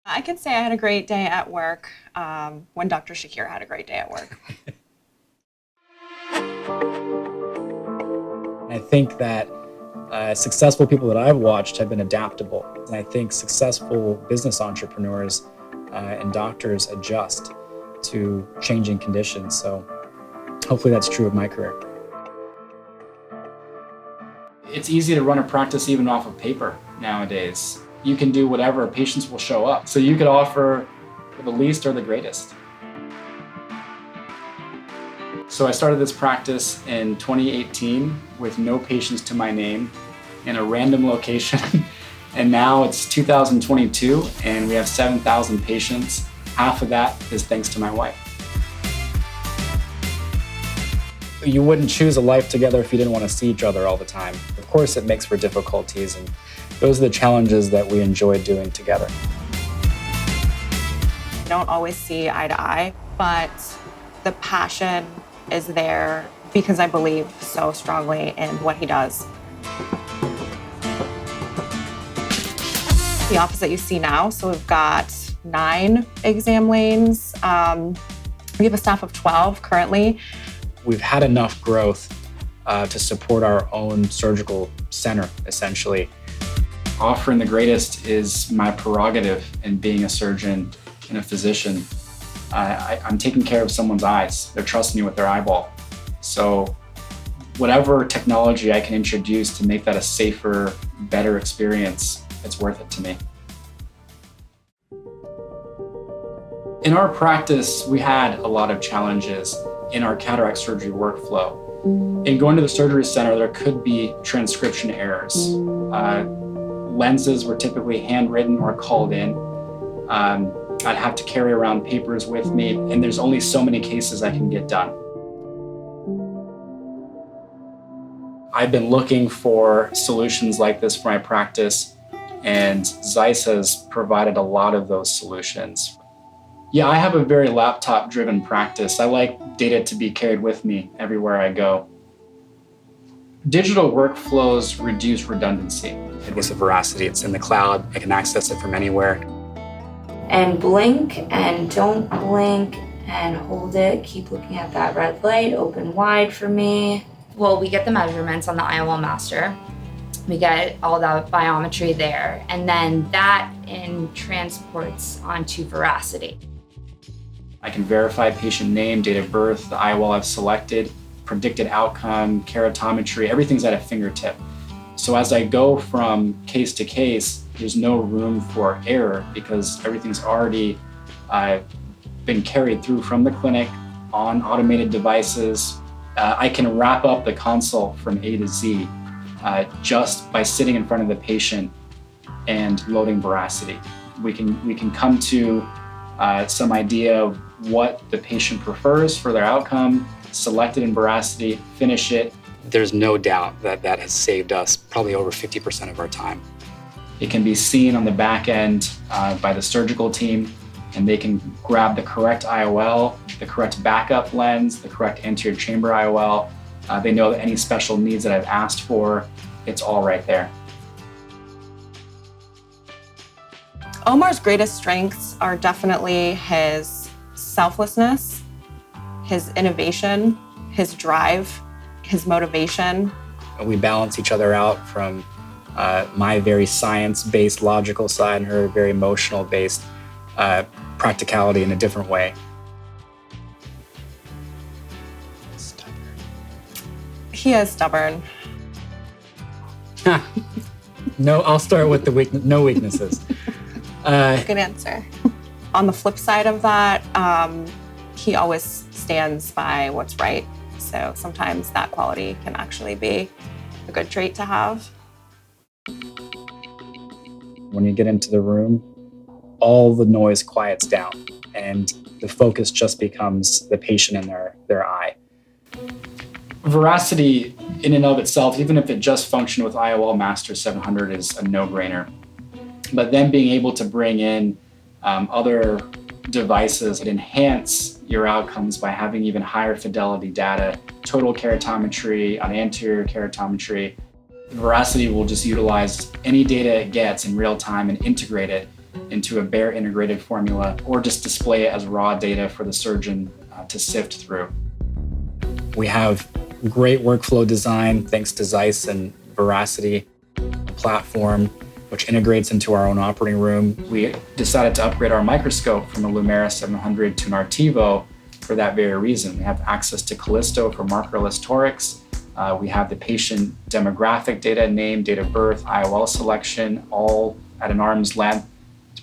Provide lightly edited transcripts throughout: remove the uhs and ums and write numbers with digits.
I can say I had a great day at work when Dr. Shakir had a great day at work. I think that successful people that I've watched have been adaptable. And I think successful business entrepreneurs and doctors adjust to changing conditions. So hopefully that's true of my career. It's easy to run a practice even off of paper nowadays. You can do whatever, patients will show up. So you could offer the least or the greatest. So I started this practice in 2018 with no patients to my name in a random location. And now it's 2022 and we have 7,000 patients. Half of that is thanks to my wife. You wouldn't choose a life together if you didn't want to see each other all the time. Of course, it makes for difficulties, and those are the challenges that we enjoy doing together. I don't always see eye to eye, but the passion is there because I believe so strongly in what he does. The office that you see now, so we've got 9 exam lanes. We have a staff of 12 currently. We've had enough growth to support our own surgical center, essentially. Offering the greatest is my prerogative in being a surgeon and a physician. I'm taking care of someone's eyes. They're trusting me with their eyeball. So whatever technology I can introduce to make that a safer, better experience, it's worth it to me. In our practice, we had a lot of challenges in our cataract surgery workflow. In going to the surgery center, there could be transcription errors. Lenses were typically handwritten or called in. I'd have to carry around papers with me, and there's only so many cases I can get done. I've been looking for solutions like this for my practice, and Zeiss has provided a lot of those solutions. Yeah, I have a very laptop-driven practice. I like data to be carried with me everywhere I go. Digital workflows reduce redundancy. It's a veracity, it's in the cloud, I can access it from anywhere. And blink and don't blink and hold it. Keep looking at that red light, open wide for me. Well, we get the measurements on the IOL master. We get all the biometry there, and then that transports onto veracity. I can verify patient name, date of birth, the IOL I've selected, predicted outcome, keratometry, everything's at a fingertip. So as I go from case to case, there's no room for error because everything's already been carried through from the clinic on automated devices. I can wrap up the consult from A to Z just by sitting in front of the patient and loading veracity. We can come to some idea of what the patient prefers for their outcome, select it in veracity, finish it. There's no doubt that that has saved us probably over 50% of our time. It can be seen on the back end by the surgical team, and they can grab the correct IOL, the correct backup lens, the correct anterior chamber IOL. They know that any special needs that I've asked for, it's all right there. Omar's greatest strengths are definitely his selflessness, his innovation, his drive, his motivation. We balance each other out from my very science-based logical side and her very emotional-based practicality in a different way. He is stubborn. No, I'll start with the no weaknesses. Good answer. On the flip side of that, he always stands by what's right. So sometimes that quality can actually be a good trait to have. When you get into the room, all the noise quiets down and the focus just becomes the patient and their eye. Veracity in and of itself, even if it just functioned with IOL Master 700, is a no-brainer. But then being able to bring in other devices that enhance your outcomes by having even higher fidelity data, total keratometry, on anterior keratometry. Veracity will just utilize any data it gets in real time and integrate it into a bare integrated formula, or just display it as raw data for the surgeon to sift through. We have great workflow design thanks to Zeiss and Veracity platform, which integrates into our own operating room. We decided to upgrade our microscope from a Lumera 700 to an Artivo for that very reason. We have access to Callisto for markerless torics. We have the patient demographic data, name, date of birth, IOL selection, all at an arm's length,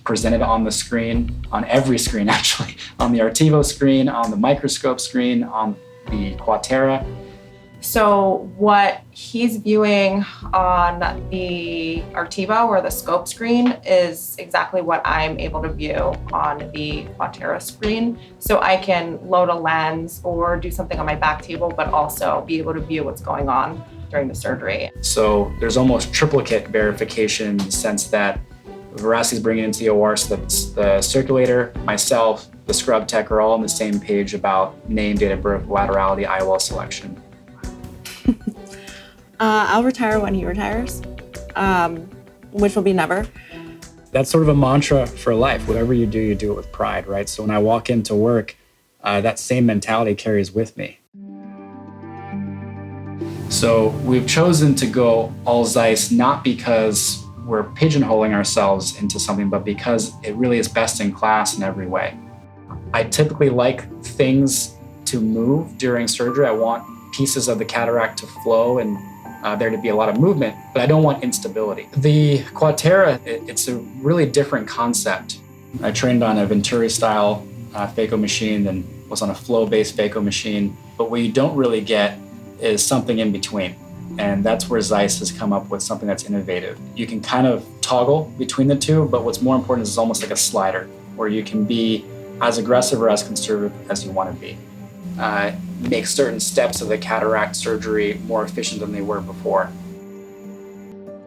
presented on the screen, on every screen actually, on the Artivo screen, on the microscope screen, on the Quatera. So what he's viewing on the Artivo or the scope screen is exactly what I'm able to view on the Quatera screen. So I can load a lens or do something on my back table, but also be able to view what's going on during the surgery. So there's almost triplicate verification in the sense that Veracity's bringing it into the OR, so that the circulator, myself, the scrub tech are all on the same page about name, date of birth, laterality, IOL selection. I'll retire when he retires, which will be never. That's sort of a mantra for life. Whatever you do it with pride, right? So when I walk into work, that same mentality carries with me. So we've chosen to go all Zeiss, not because we're pigeonholing ourselves into something, but because it really is best in class in every way. I typically like things to move during surgery. I want pieces of the cataract to flow and there to be a lot of movement, but I don't want instability. The Quatera, it's a really different concept. I trained on a Venturi-style phaco machine and was on a flow-based phaco machine, but what you don't really get is something in between. And that's where Zeiss has come up with something that's innovative. You can kind of toggle between the two, but what's more important is it's almost like a slider, where you can be as aggressive or as conservative as you want to be. Make certain steps of the cataract surgery more efficient than they were before.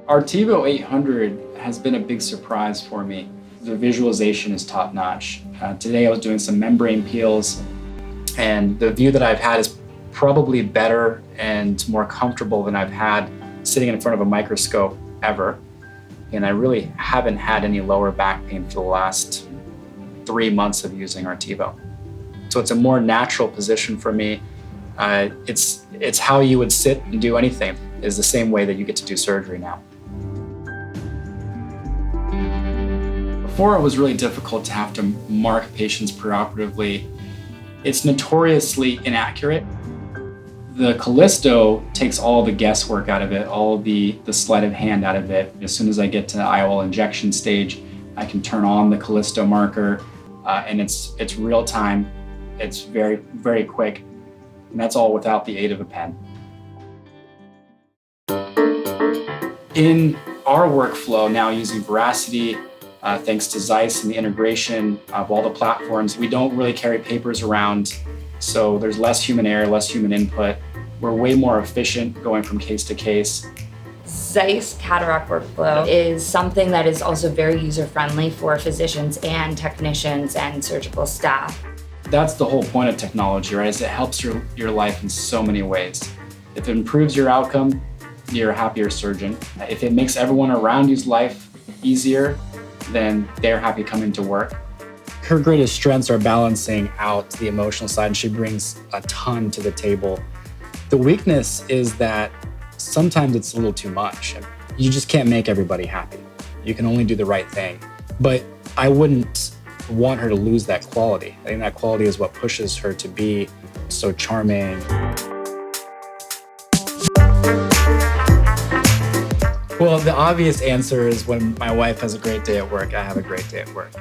Artivo 800 has been a big surprise for me. The visualization is top notch. Today I was doing some membrane peels, and the view that I've had is probably better and more comfortable than I've had sitting in front of a microscope ever. And I really haven't had any lower back pain for the last 3 months of using Artivo. So it's a more natural position for me. It's how you would sit and do anything, is the same way that you get to do surgery now. Before, it was really difficult to have to mark patients preoperatively. It's notoriously inaccurate. The Callisto takes all the guesswork out of it, all the sleight of hand out of it. As soon as I get to the IOL injection stage, I can turn on the Callisto marker, and it's real time. It's very, very quick, and that's all without the aid of a pen. In our workflow now using Veracity, thanks to Zeiss and the integration of all the platforms, we don't really carry papers around, so there's less human error, less human input. We're way more efficient going from case to case. Zeiss cataract workflow is something that is also very user-friendly for physicians and technicians and surgical staff. That's the whole point of technology, right? Is it helps your life in so many ways. If it improves your outcome, you're a happier surgeon. If it makes everyone around you's life easier, then they're happy coming to work. Her greatest strengths are balancing out the emotional side, and she brings a ton to the table. The weakness is that sometimes it's a little too much. You just can't make everybody happy. You can only do the right thing. But I wouldn't want her to lose that quality. I think that quality is what pushes her to be so charming. Well, the obvious answer is when my wife has a great day at work, I have a great day at work.